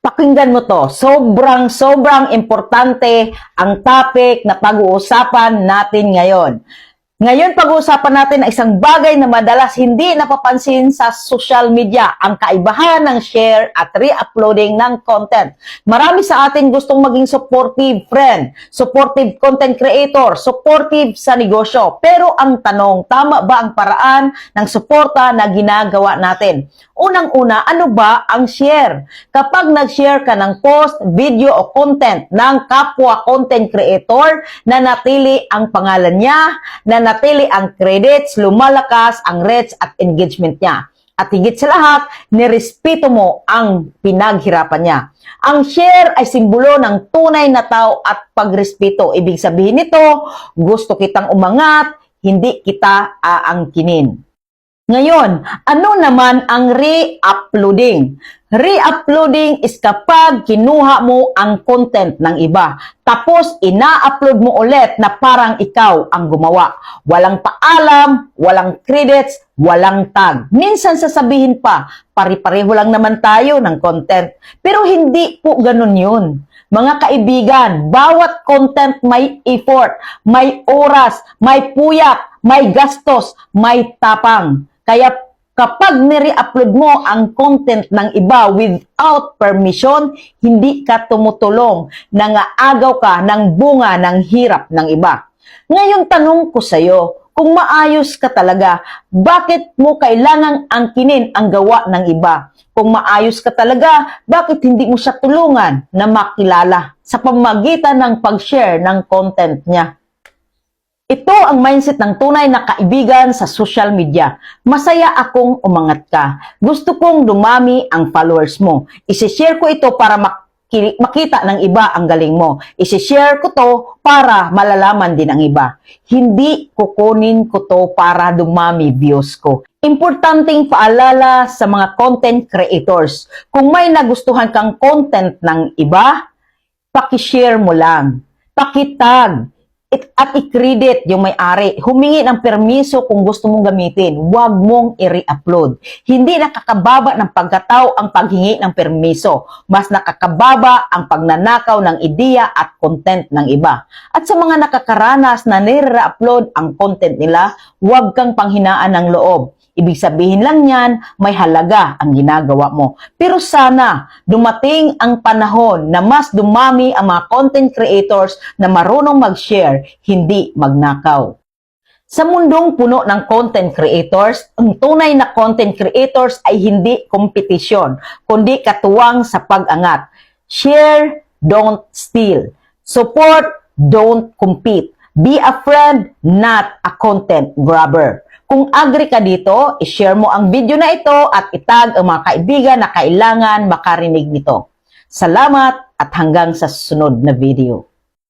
Pakinggan mo to. Sobrang importante ang topic na pag-uusapan natin ngayon. Ngayon, pag-uusapan natin ang isang bagay na madalas hindi napapansin sa social media, ang kaibahan ng share at re-uploading ng content. Marami sa atin gustong maging supportive friend, supportive content creator, supportive sa negosyo. Pero ang tanong, tama ba ang paraan ng suporta na ginagawa natin? Unang-una, ano ba ang share? Kapag nag-share ka ng post, video o content ng kapwa content creator, nanatili ang pangalan niya, nanatili ang credits, lumalakas ang reach at engagement niya. At higit sa lahat, nirespeto mo ang pinaghirapan niya. Ang share ay simbolo ng tunay na tao at pagrespeto. Ibig sabihin nito, gusto kitang umangat, hindi kita aangkinin. Ngayon, ano naman ang re-uploading? Re-uploading is kapag kinuha mo ang content ng iba, tapos ina-upload mo ulit na parang ikaw ang gumawa. Walang paalam, walang credits, walang tag. Minsan sasabihin pa, pare-pareho lang naman tayo ng content. Pero hindi po ganun yun. Mga kaibigan, bawat content may effort, may oras, may puyat, may gastos, may tapang. Kaya kapag nire-upload mo ang content ng iba without permission, hindi ka tumutulong, nangaagaw ka ng bunga ng hirap ng iba. Ngayon tanong ko sa'yo, kung maayos ka talaga, bakit mo kailangang angkinin ang gawa ng iba? Kung maayos ka talaga, bakit hindi mo siya tulungan na makilala sa pamamagitan ng pag-share ng content niya? Ito ang mindset ng tunay na kaibigan sa social media. Masaya akong umangat ka. Gusto kong dumami ang followers mo. Isishare ko ito para makita ng iba ang galing mo. Isishare ko to para malalaman din ang iba. Hindi kukunin ko to para dumami views ko. Importanteng paalala sa mga content creators. Kung may nagustuhan kang content ng iba, pakishare mo lang. Pakitag. At i-credit yung may-ari. Humingi ng permiso kung gusto mong gamitin. Huwag mong i-re-upload. Hindi nakakababa ng pagkatao ang paghingi ng permiso. Mas nakakababa ang pagnanakaw ng ideya at content ng iba. At sa mga nakakaranas na nire-upload ang content nila, huwag kang panghinaan ng loob. Ibig sabihin lang yan, may halaga ang ginagawa mo. Pero sana, dumating ang panahon na mas dumami ang mga content creators na marunong mag-share, hindi magnakaw. Sa mundong puno ng content creators, ang tunay na content creators ay hindi kompetisyon, kundi katuwang sa pag-angat. Share, don't steal. Support, don't compete. Be a friend, not a content grabber. Kung agree ka dito, i-share mo ang video na ito at itag ang mga kaibigan na kailangan makarinig nito. Salamat at hanggang sa susunod na video.